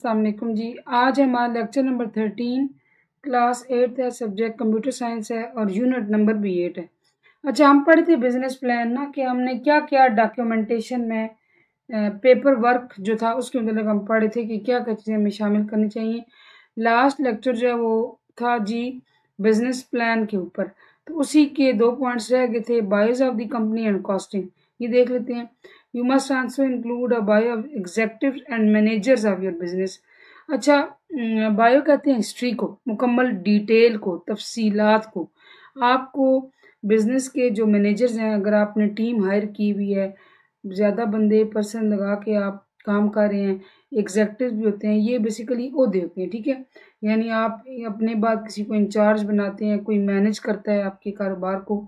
अस्सलाम वालेकुम जी। आज हमारा लेक्चर नंबर 13 क्लास 8 है, सब्जेक्ट कंप्यूटर साइंस है और यूनिट नंबर भी 8 है। अच्छा, हम पढ़े थे बिजनेस प्लान ना कि हमने क्या क्या डॉक्यूमेंटेशन में पेपर वर्क जो था उसके मतलब हम पढ़े थे कि क्या क्या चीज़ें हमें शामिल करनी चाहिए। लास्ट लेक्चर जो है वो था जी बिजनेस प्लान के ऊपर, तो उसी के 2 पॉइंट्स रह गए थे, BIOS of the company and costing. ये देख लेते हैं। You must also include a bio of executives and managers of your business. अच्छा, बायो कहते हैं हिस्ट्री को, मुकम्मल डिटेल को, तफसीलात को। आपको बिजनेस के जो मैनेजर्स हैं, अगर आपने टीम हायर की हुई है, ज़्यादा बंदे पर्सन लगा के आप काम कर रहे हैं, एग्जेक्टिव भी होते हैं, ये बेसिकली ओहदे होते हैं, ठीक है। यानी आप अपने बाद किसी को इंचार्ज बनाते हैं, कोई मैनेज करता है आपके कारोबार को,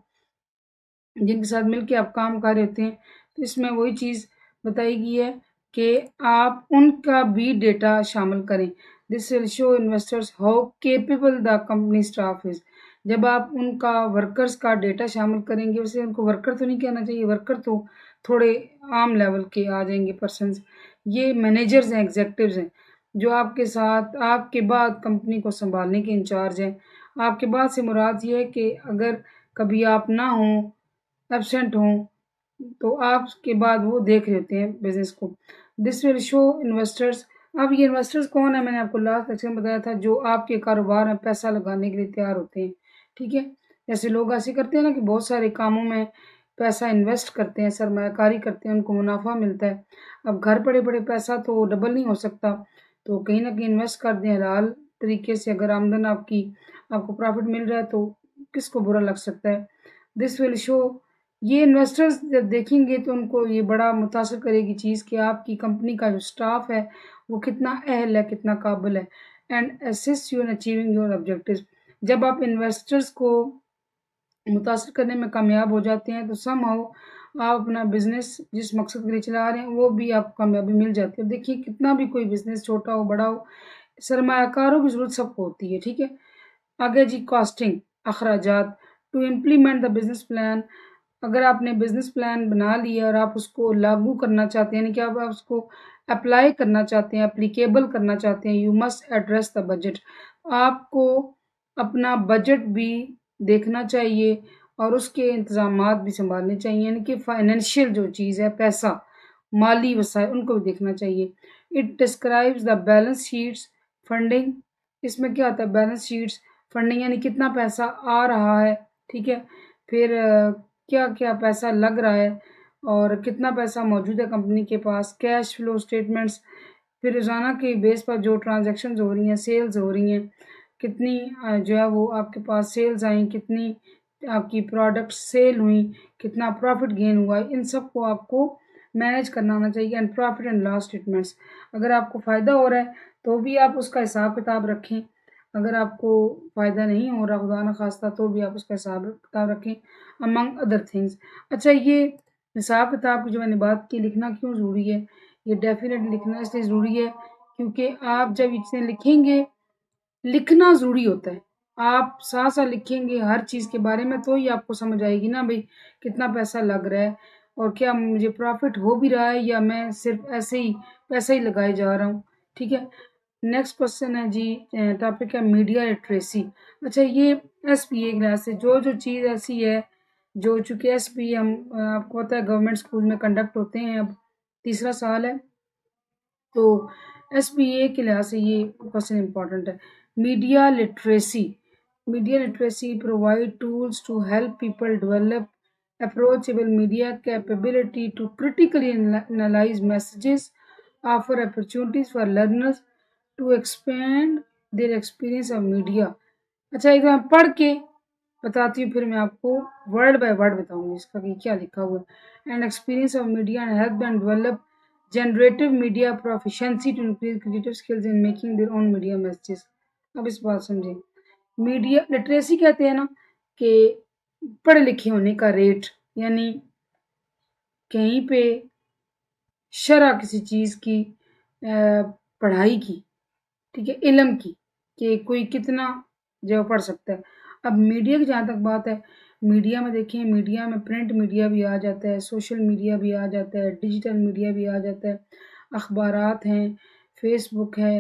जिनके साथ मिलके आप काम कर रहे होते हैं। तो इसमें वही चीज़ बताई गई है कि आप उनका भी डेटा शामिल करें। This will show investors how capable the company staff is. जब आप उनका वर्कर्स का डेटा शामिल करेंगे, वैसे उनको वर्कर तो नहीं कहना चाहिए, वर्कर तो थोड़े आम लेवल के आ जाएंगे पर्सन्स। ये मैनेजर्स हैं, एग्जेक्टिव्स हैं, जो आपके साथ आपके बाद कंपनी को संभालने के इंचार्ज हैं। आपके बाद से मुराद ये है कि अगर कभी आप ना हों, एब्सेंट हों, तो आपके बाद वो देख रहे होते हैं बिज़नेस को। This will show investors. अब ये इन्वेस्टर्स कौन है, मैंने आपको लास्ट लेक्चर में बताया था, जो आपके कारोबार में पैसा लगाने के लिए तैयार होते हैं, ठीक है। जैसे लोग ऐसे करते हैं ना कि बहुत सारे कामों में पैसा इन्वेस्ट करते हैं, सरमायाकारी करते हैं, उनको मुनाफा मिलता है। अब घर पड़े-पड़े पैसा तो डबल नहीं हो सकता, तो कहीं न कहीं इन्वेस्ट कर दें हलाल तरीके से। अगर आमदन आपको प्रॉफ़िट मिल रहा है तो किसको बुरा लग सकता है। This will show. ये इन्वेस्टर्स जब देखेंगे तो उनको ये बड़ा मुतासिर करेगी चीज़ कि आपकी कंपनी का जो स्टाफ है वो कितना अहल है, कितना काबिल है, and assist you in achieving your objectives. जब आप इन्वेस्टर्स को मुतासिर करने में कामयाब हो जाते हैं तो समहाउ आप अपना बिज़नेस जिस मकसद के लिए चला रहे हैं वो भी आपको कामयाबी मिल जाती है। अब देखिए, कितना भी कोई बिज़नेस छोटा हो, बड़ा हो, सरमायाकारों की ज़रूरत सबको होती है, ठीक है। आगे जी कॉस्टिंग, अखराजात। To implement the business plan. अगर आपने बिज़नेस प्लान बना लिया और आप उसको लागू करना चाहते हैं, यानी कि आप उसको अप्लाई करना चाहते हैं, एप्लीकेबल करना चाहते हैं, you must address the budget. आपको अपना बजट भी देखना चाहिए और उसके इंतज़ामात भी सँभालने चाहिए, यानी कि फाइनेंशियल जो चीज़ है, पैसा, माली वसाइल, उनको भी देखना चाहिए। It describes the balance sheets, funding. इसमें क्या होता है, बैलेंस शीट्स, फंडिंग यानी कितना पैसा आ रहा है, ठीक है। फिर क्या-क्या पैसा लग रहा है और कितना पैसा मौजूद है कंपनी के पास, कैश फ्लो स्टेटमेंट्स। फिर रोज़ाना के बेस पर जो ट्रांज़ैक्शंस हो रही हैं, सेल्स हो रही हैं, कितनी जो है वो आपके पास सेल्स आई, कितनी आपकी प्रोडक्ट्स सेल हुई, कितना प्रॉफ़िट गेन हुआ, इन सब को आपको मैनेज करना आना चाहिए। And profit and loss statements. अगर आपको फ़ायदा हो रहा है, तो भी आप उसका हिसाब-किताब रखें। अगर आपको फ़ायदा नहीं हो रहा, खुदा न ख़ास्ता, तो भी आप उसका हिसाब-किताब रखें, अमंग अदर थिंग्स। अच्छा, ये हिसाब-किताब की जो मैंने बात की, लिखना क्यों ज़रूरी है? ये डेफ़िनेटली लिखना इसलिए ज़रूरी है क्योंकि आप जब ये चीज़ें लिखेंगे, लिखना ज़रूरी होता है। आप साथ-साथ लिखेंगे हर चीज़ के बारे में, तो ही आपको समझ आएगी ना भई कितना पैसा लग रहा है और क्या मुझे प्रॉफ़िट हो भी रहा है या मैं सिर्फ़ ऐसे ही पैसा ही लगाए जा रहा हूँ, ठीक है। नेक्स्ट क्वेश्चन है जी, टॉपिक है मीडिया लिटरेसी। अच्छा, ये एसपीए क्लास से जो चीज़ ऐसी है, जो चूँकि एसपीए हम आपको पता है गवर्नमेंट स्कूल में कंडक्ट होते हैं, अब तीसरा साल है, तो एसपीए के लिहाज से ये क्वेश्चन इम्पोर्टेंट है। Media literacy. Media literacy provide tools to help people develop approachable media capability to critically analyze messages, offer opportunities for learners to expand their experience of media। अच्छा, एक बार पढ़ के बताती हूँ, फिर मैं आपको वर्ड बाय वर्ड बताऊंगी इसका कि क्या लिखा हुआ है। And experience of media and help and develop generative media proficiency to increase creative skills in making their own media messages. अब इस बात समझें। मीडिया लिटरेसी कहते हैं ना कि पढ़े लिखे होने का रेट, यानी कहीं पे शरह किसी चीज़ की, पढ़ाई की, ठीक है, इल्म की, कि कोई कितना जो पढ़ सकता है। अब मीडिया की जहाँ तक बात है, मीडिया में देखें, मीडिया में प्रिंट मीडिया भी आ जाता है, सोशल मीडिया भी आ जाता है, डिजिटल मीडिया भी आ जाता है, अखबारात हैं, फेसबुक है,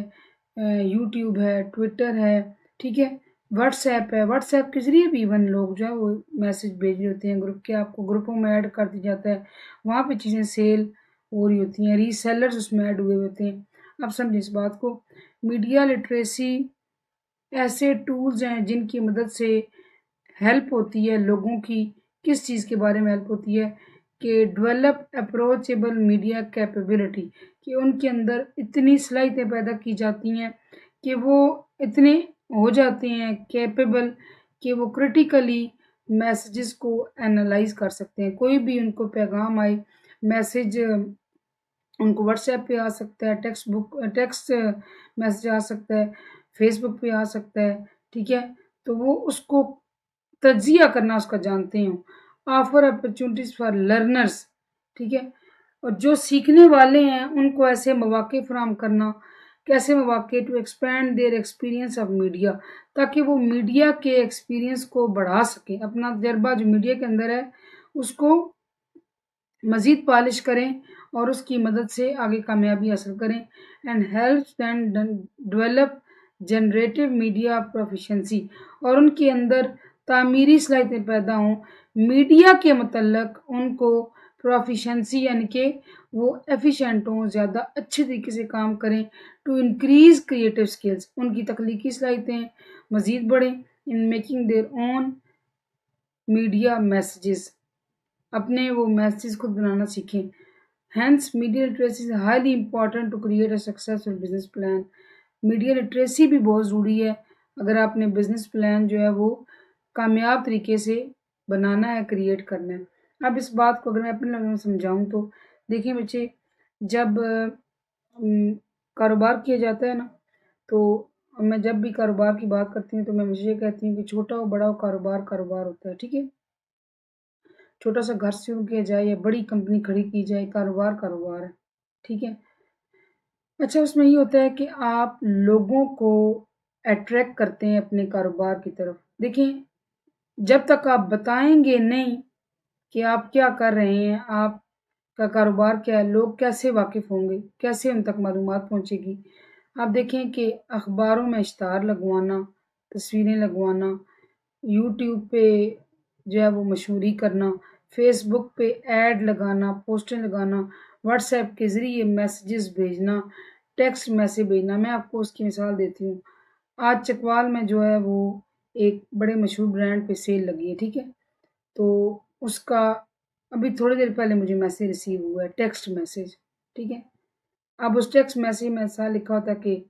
यूट्यूब है, ट्विटर है, ठीक है, व्हाट्सएप है। व्हाट्सएप के ज़रिए भी इवन लोग जो है वो मैसेज भेज रहे होते हैं ग्रुप के, आपको ग्रुपों में ऐड कर दिया जाता है, वहाँ पे चीज़ें सेल हो रही होती हैं, रीसेलर्स उसमें ऐड हुए होते हैं। अब समझिए इस बात को। मीडिया लिटरेसी ऐसे टूल्स हैं जिनकी मदद से हेल्प होती है लोगों की, किस चीज़ के बारे में हेल्प होती है कि डेवलप अप्रोचेबल मीडिया कैपेबिलिटी, कि उनके अंदर इतनी सलाहियतें पैदा की जाती हैं कि वो इतने हो जाते हैं कैपेबल कि वो क्रिटिकली मैसेजेस को एनालाइज कर सकते हैं। कोई भी उनको पैगाम आए, मैसेज उनको व्हाट्सएप पे आ सकता है, टेक्स्ट मैसेज आ सकता है, फेसबुक पे आ सकता है, ठीक है? तो वो उसको तज्ज़िया करना उसका जानते हो। ऑफ़र अपॉर्च्युनिटीज़ फॉर लर्नर्स, ठीक है? और जो सीखने वाले हैं उनको ऐसे मौक़े फ़राहम करना, कैसे मौक़े to expand their experience of media, ताकि वो मीडिया के एक्सपीरियंस को बढ़ा सकें, अपना तजर्बा जो मीडिया के अंदर है उसको मज़ीद पॉलिश करें और उसकी मदद से आगे कामयाबी हासिल करें। And helps them develop generative media proficiency, और उनके अंदर तामीरी सलाहियतें पैदा हों, मीडिया के मतलब उनको प्रोफिशिएंसी यानी कि वो एफिशिएंट हों, ज़्यादा अच्छे तरीके से काम करें। टू इंक्रीज़ क्रिएटिव स्किल्स, उनकी तख्लीकी सलाहियतें मज़ीद बढ़ें। In making their own media messages, अपने वो मैसेज खुद बनाना सीखें। Hence media literacy is highly important to create a successful business plan. Media literacy भी बहुत ज़रूरी है अगर आपने बिजनेस प्लान जो है वो कामयाब तरीके से बनाना है, क्रिएट करना है। अब इस बात को अगर मैं अपने लफ्ज़ों में समझाऊँ तो देखिए बच्चे, जब कारोबार किया जाता है ना, तो मैं जब भी कारोबार की बात करती हूँ तो मैं हमेशा ये कहती हूँ कि छोटा हो बड़ा हो, कारोबार कारोबार होता है, ठीक है? छोटा सा घर शुरू किया जाए या बड़ी कंपनी खड़ी की जाए, कारोबार कारोबार है, ठीक है? अच्छा, उसमें ये होता है कि आप लोगों को अट्रैक्ट करते हैं अपने कारोबार की तरफ। देखिए, जब तक आप बताएँगे नहीं कि आप क्या कर रहे हैं, आपका कारोबार क्या है, लोग कैसे वाकिफ़ होंगे, कैसे उन तक मालूमात पहुँचेगी? आप देखें कि अखबारों में इश्तहार लगवाना, तस्वीरें लगवाना, यूट्यूब पे जो है वो मशहूरी करना, फ़ेसबुक पे ऐड लगाना, पोस्टें लगाना, व्हाट्सएप के ज़रिए मैसेजेस भेजना, टेक्स्ट मैसेज भेजना। मैं आपको उसकी मिसाल देती हूँ। आज चकवाल में जो है वो एक बड़े मशहूर ब्रांड पे सेल लगी है, ठीक है? तो उसका अभी थोड़ी देर पहले मुझे मैसेज रिसीव हुआ है, टेक्स्ट मैसेज, ठीक है? अब उस टेक्स्ट मैसेज में ऐसा लिखा होता है कि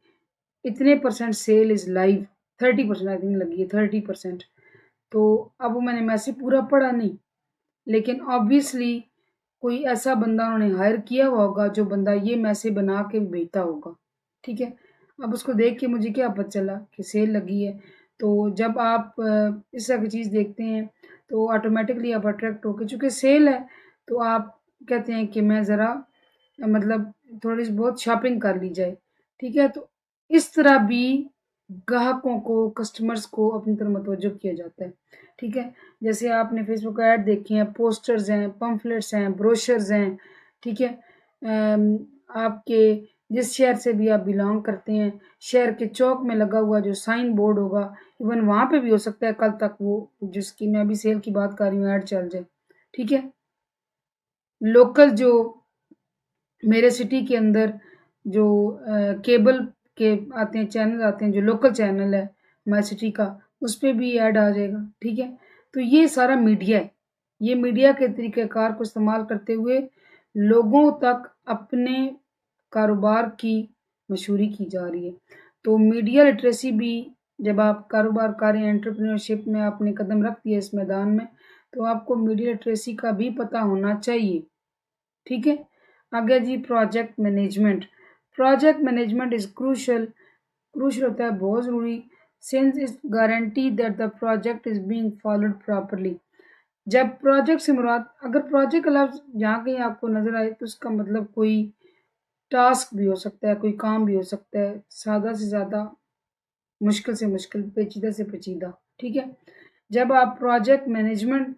इतने percent sale is live, 30% I think लगी है, 30%। तो अब वो मैंने मैसेज पूरा पढ़ा नहीं, लेकिन ऑब्वियसली कोई ऐसा बंदा उन्होंने हायर किया हुआ होगा जो बंदा ये मैसेज बना के भेजता होगा, ठीक है? अब उसको देख के मुझे क्या पता चला कि सेल लगी है। तो जब आप इस तरह की चीज़ देखते हैं तो ऑटोमेटिकली आप अट्रैक्ट होके, चूँकि सेल है तो आप कहते हैं कि मैं ज़रा मतलब थोड़ी सी बहुत शॉपिंग कर ली जाए, ठीक है? तो इस तरह भी ग्राहकों को, कस्टमर्स को अपनी तरफ मुतवज्जो किया जाता है, ठीक है? जैसे आपने फेसबुक ऐड देखे हैं, पोस्टर्स हैं, पम्फलेट्स हैं, ब्रोशर्स हैं, ठीक है? आपके जिस शहर से भी आप बिलॉन्ग करते हैं, शहर के चौक में लगा हुआ जो साइन बोर्ड होगा, इवन वहाँ पे भी हो सकता है कल तक वो जिसकी मैं अभी सेल की बात कर रही हूँ ऐड चल जाए, ठीक है? लोकल जो मेरे सिटी के अंदर जो केबल के आते हैं, चैनल आते हैं, जो लोकल चैनल है माय सिटी का, उस पे भी ऐड आ जाएगा, ठीक है? तो ये सारा मीडिया है। ये मीडिया के तरीक़ेकार को इस्तेमाल करते हुए लोगों तक अपने कारोबार की मशहूरी की जा रही है। तो मीडिया लिटरेसी भी जब आप कारोबार कर रहे हैं, एंटरप्रेन्योरशिप में आपने कदम रख दिया इस मैदान में, तो आपको मीडिया लिटरेसी का भी पता होना चाहिए, ठीक है? आगे जी project management. Project management is crucial, crucial होता है बहुत ज़रूरी, since it's guarantee that the project is being followed properly. जब प्रोजेक्ट से मुराद, अगर प्रोजेक्ट का लफ्ज़ जहाँ कहीं आपको नज़र आए तो उसका मतलब कोई टास्क भी हो सकता है, कोई काम भी हो सकता है, सादा से ज़्यादा, मुश्किल से मुश्किल, पेचीदा से पेचीदा, ठीक है? जब आप प्रोजेक्ट मैनेजमेंट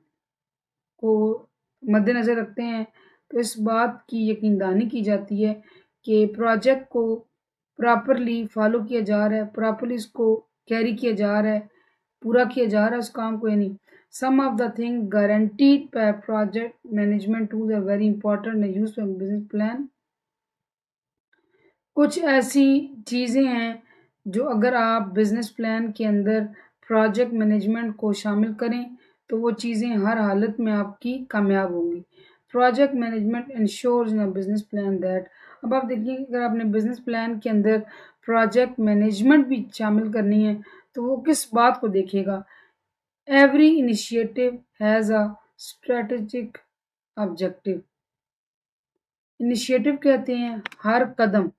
को मद्देनज़र रखते हैं तो इस बात की यकीनदहानी की जाती है कि प्रोजेक्ट को प्रॉपरली फॉलो किया जा रहा है, प्रॉपरली इसको कैरी किया जा रहा है, पूरा किया जा रहा है उस काम को या नहीं। Some of the thing guaranteed by project management tools are very important and used for business plan. कुछ ऐसी चीज़ें हैं जो अगर आप बिजनेस प्लान के अंदर प्रोजेक्ट मैनेजमेंट को शामिल करें तो वो चीज़ें हर हालत में आपकी कामयाब होंगी। Project management ensures in a business plan that, अब आप देखिए अगर आपने बिजनेस प्लान के अंदर प्रोजेक्ट मैनेजमेंट भी शामिल करनी है तो वो किस बात को देखेगा। Every initiative has a strategic objective. Initiative कहते हैं हर कदम,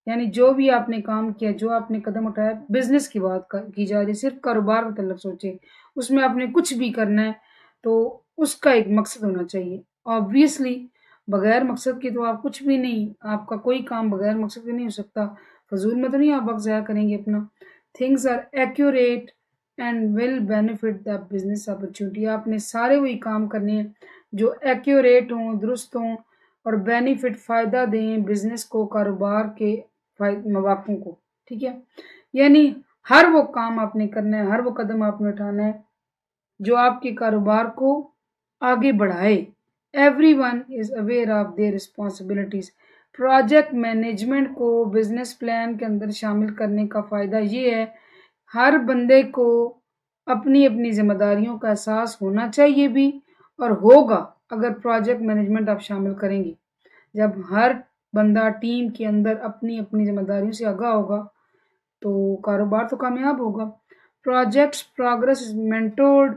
यानी जो भी आपने काम किया, जो आपने कदम उठाया, बिजनेस की बात की जा रही है, सिर्फ कारोबार मतलब सोचे, उसमें आपने कुछ भी करना है तो उसका एक मकसद होना चाहिए। ऑब्वियसली बगैर मकसद के तो आप कुछ भी नहीं, आपका कोई काम बगैर मकसद के नहीं हो सकता। फजूल में तो नहीं आप वक्त ज़ाया करेंगे अपना। Things are accurate and will benefit the business opportunity. आपने सारे वही काम करने हैं जो एक्यूरेट हों, दुरुस्त हों और बेनिफिट फ़ायदा दें बिजनेस को, कारोबार के मौक़ों को, ठीक है। यानी हर वो काम आपने करना है, हर वो कदम आपने उठाना है जो आपके कारोबार को आगे बढ़ाए। Everyone is aware of their responsibilities. Project management को बिजनेस प्लान के अंदर शामिल करने का फ़ायदा ये है, हर बंदे को अपनी अपनी जिम्मेदारियों का एहसास होना चाहिए भी, और होगा अगर प्रोजेक्ट मैनेजमेंट आप शामिल करेंगे। जब हर बंदा टीम के अंदर अपनी अपनी जिम्मेदारियों से आगाह होगा तो कारोबार तो कामयाब होगा। Projects progress is mentored,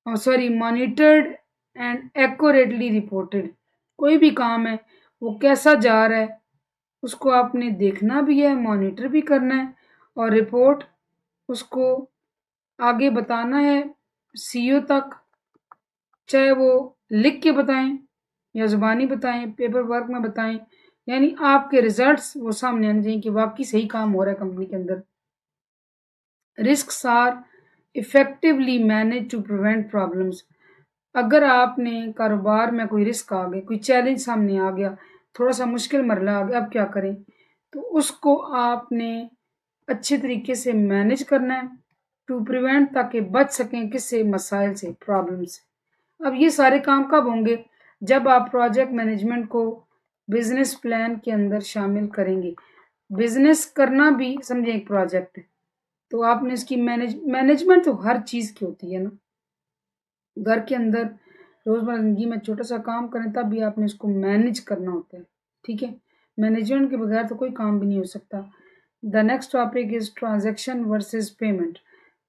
sorry monitored and accurately reported. कोई भी काम है वो कैसा जा रहा है उसको आपने देखना भी है, मॉनिटर भी करना है और रिपोर्ट उसको आगे बताना है सीईओ तक, चाहे वो लिख के बताएं या ज़ुबानी बताएं, पेपर वर्क में बताएं, यानी आपके रिजल्ट्स वो सामने आने चाहिए कि वाकई सही काम हो रहा है कंपनी के अंदर। Risks are effectively manage to prevent problems. अगर आपने कारोबार में कोई रिस्क आ गया, कोई चैलेंज सामने आ गया, थोड़ा सा मुश्किल मरला आ गया, अब क्या करें, तो उसको आपने अच्छे तरीके से मैनेज करना है टू प्रिवेंट, ताकि बच सकें किससे, मसाइल से, प्रॉब्लम से। अब ये सारे काम कब होंगे, जब आप प्रोजेक्ट मैनेजमेंट को बिजनेस प्लान के अंदर शामिल करेंगे। बिजनेस करना भी समझे एक प्रोजेक्ट है, तो आपने इसकी मैनेजमेंट तो हर चीज़ की होती है ना। घर के अंदर रोज़मर्रा ज़िंदगी में छोटा सा काम करें तब भी आपने इसको मैनेज करना होता है, ठीक है। मैनेजमेंट के बगैर तो कोई काम भी नहीं हो सकता। The next topic is transaction versus payment,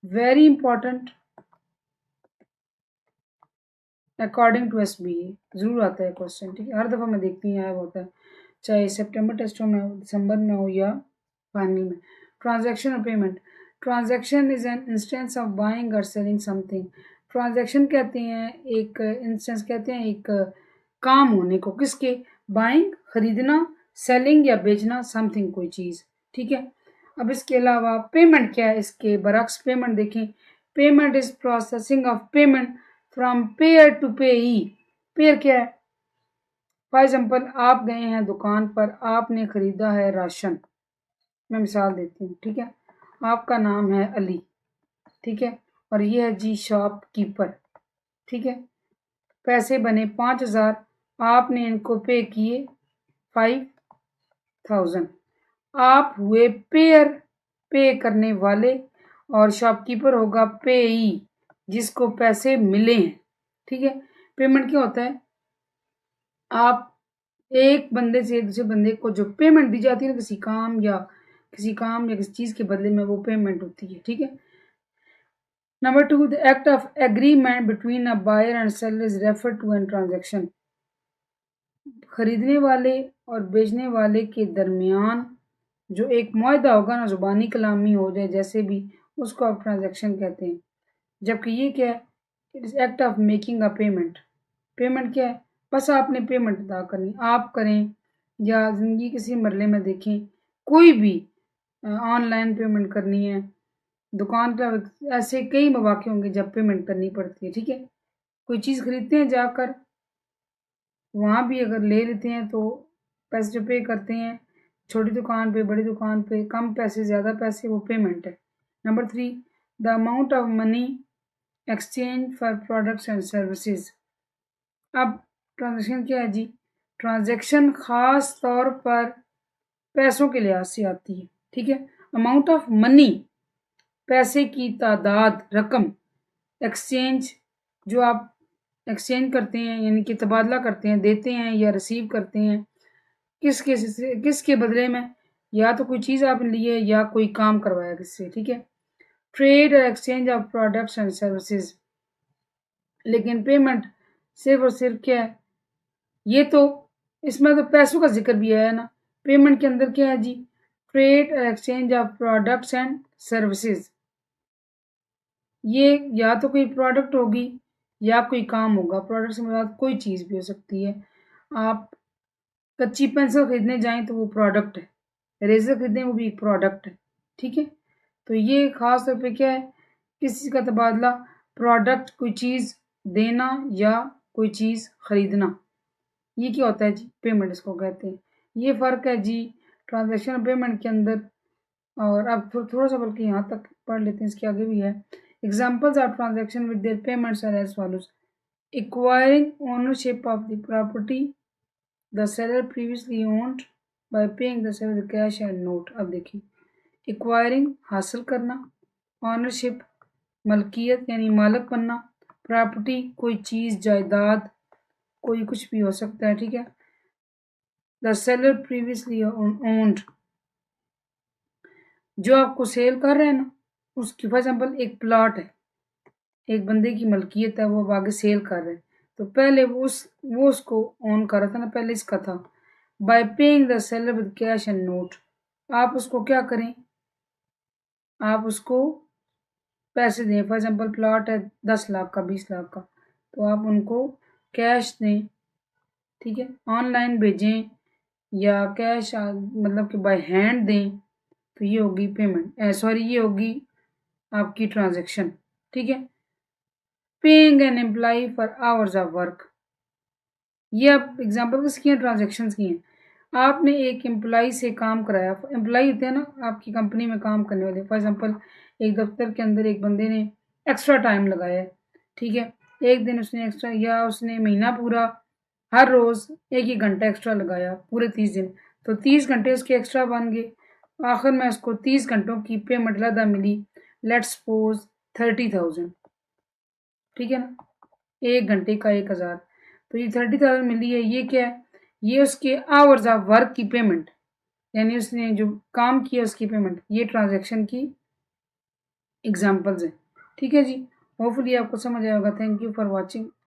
very important according to SBA. ज़रूर आता है क्वेश्चन, ठीक है, हर दफ़ा मैं देखती हूँ आया होता है, चाहे सितंबर टेस्टों में हो, दिसंबर में हो या फाइनल में। ट्रांजैक्शन और payment. Transaction is an instance of buying और सेलिंग समथिंग। ट्रांजैक्शन कहते हैं एक इंस्टेंस, कहते हैं एक काम होने को, किसके, बाइंग खरीदना, सेलिंग या बेचना, समथिंग कोई चीज़, ठीक है। अब इसके अलावा पेमेंट क्या है, इसके बरक्स पेमेंट देखें। Payment is processing of payment from payer to payee. Payer क्या है, फॉर एग्जाम्पल आप गए हैं दुकान पर, आपने खरीदा है राशन, मैं मिसाल देती हूँ, ठीक है। आपका नाम है अली, ठीक है, और ये है जी शॉपकीपर, ठीक है। पैसे बने 5,000, आपने इनको पे किए 5,000। आप हुए पेयर, पे करने वाले, और शॉपकीपर होगा पेई, जिसको पैसे मिले हैं, ठीक है। पेमेंट क्या होता है, आप एक बंदे से दूसरे बंदे को जो पेमेंट दी जाती है ना, किसी चीज़ के बदले में, वो पेमेंट होती है, ठीक है। Number 2, the act of agreement between a buyer and seller is refer to an transaction. खरीदने वाले और बेचने वाले के दरमियान जो एक मुआहदा होगा ना, ज़ुबानी कलामी हो जाए जैसे भी, उसको आप ट्रांजेक्शन कहते हैं। जबकि ये क्या है, it is act of making a payment. Payment क्या है, बस आपने पेमेंट अदा करनी, आप करें या ज़िंदगी किसी मरले में देखें, कोई भी ऑनलाइन पेमेंट करनी है, दुकान पर, ऐसे कई मौके होंगे जब पेमेंट करनी पड़ती है, ठीक है। कोई चीज़ खरीदते हैं जाकर, वहाँ भी अगर ले लेते हैं तो पैसे जो पे करते हैं छोटी दुकान पे, बड़ी दुकान पे, कम पैसे, ज़्यादा पैसे, वो पेमेंट है। Number 3, the amount of money exchange for products and services. अब ट्रांजैक्शन क्या है जी? ट्रांजैक्शन खास तौर पर पैसों के लिहाज से आती है, ठीक है। अमाउंट ऑफ मनी, पैसे की तादाद, रकम। एक्सचेंज, जो आप एक्सचेंज करते हैं यानी कि तबादला करते हैं, देते हैं या रिसीव करते हैं, किसके बदले में? या तो कोई चीज़ आपने ली है या कोई काम करवाया किससे, ठीक है। ट्रेड और exchange of products and services. लेकिन पेमेंट सिर्फ और सिर्फ क्या है? ये तो इसमें तो पैसों का जिक्र भी है ना। पेमेंट के अंदर क्या है जी? ट्रेड और exchange of products and services. ये या तो कोई प्रोडक्ट होगी या कोई काम होगा। प्रोडक्ट से मुराद कोई चीज़ भी हो सकती है। आप कच्ची पेंसिल खरीदने जाएं तो वो प्रोडक्ट है, रेजर खरीदें वो भी एक प्रोडक्ट है, ठीक है। तो ये खास तौर पे क्या है? किसी का तबादला, प्रोडक्ट, कोई चीज़ देना या कोई चीज़ खरीदना, ये क्या होता है जी? पेमेंट इसको कहते हैं। ये फ़र्क है जी ट्रांजैक्शन और पेमेंट के अंदर। और अब थोड़ा सा बल्कि यहाँ तक पढ़ लेते हैं, इसके आगे भी है। Examples of transaction with their payments are as follows. Acquiring ownership of the property the seller previously owned by paying the seller the cash and note. अब देखिए, एक्वायरिंग हासिल करना, ओनरशिप मलकियत यानी मालिक बनना, प्रॉपर्टी कोई चीज़, जायदाद, कोई कुछ भी हो सकता है, ठीक है। द सेलर प्रीवियसली ओन्ड, जो आपको सेल कर रहे हैं ना, उसकी फॉर एग्जाम्पल एक प्लॉट है, एक बंदे की मलकियत है, वो अब आगे सेल कर रहे हैं, तो पहले वो उसको ओन कर रहा था ना, पहले इसका था। Bye paying the seller with cash and note, आप उसको क्या करें? आप उसको पैसे दें। फॉर एग्जाम्पल प्लॉट है 10 लाख का, 20 लाख का, तो आप उनको कैश दें, ठीक है। ऑनलाइन भेजें या कैश मतलब कि बाय हैंड दें, तो ये होगी पेमेंट, सॉरी ये होगी आपकी ट्रांजैक्शन, ठीक है। Paying an employ for hours of work, ये आप एग्जांपल किसकी हैं? ट्रांजैक्शंस की हैं। आपने एक एम्प्लॉय से काम कराया, एम्प्लॉय होते हैं ना आपकी कंपनी में काम करने वाले। फॉर एग्जांपल एक दफ्तर के अंदर एक बंदे ने एक्स्ट्रा टाइम लगाया है, ठीक है। एक दिन उसने एक्स्ट्रा, या उसने महीना पूरा हर रोज़ 1-1 घंटा एक्स्ट्रा लगाया, पूरे 30 दिन, तो 30 घंटे उसके एक्स्ट्रा बन गए। आखिर में उसको 30 घंटों की पेमेंट ज़्यादा मिली, लेट्स सपोज 30,000, ठीक है ना। 1 घंटे का 1,000, तो ये 30,000 मिली है। ये क्या है? ये उसके आवर्स ऑफ वर्क की पेमेंट, यानी उसने जो काम किया उसकी पेमेंट। ये ट्रांजैक्शन की एग्जांपल्स हैं, ठीक है जी। होपफुली आपको समझ आया होगा। Thank you for watching.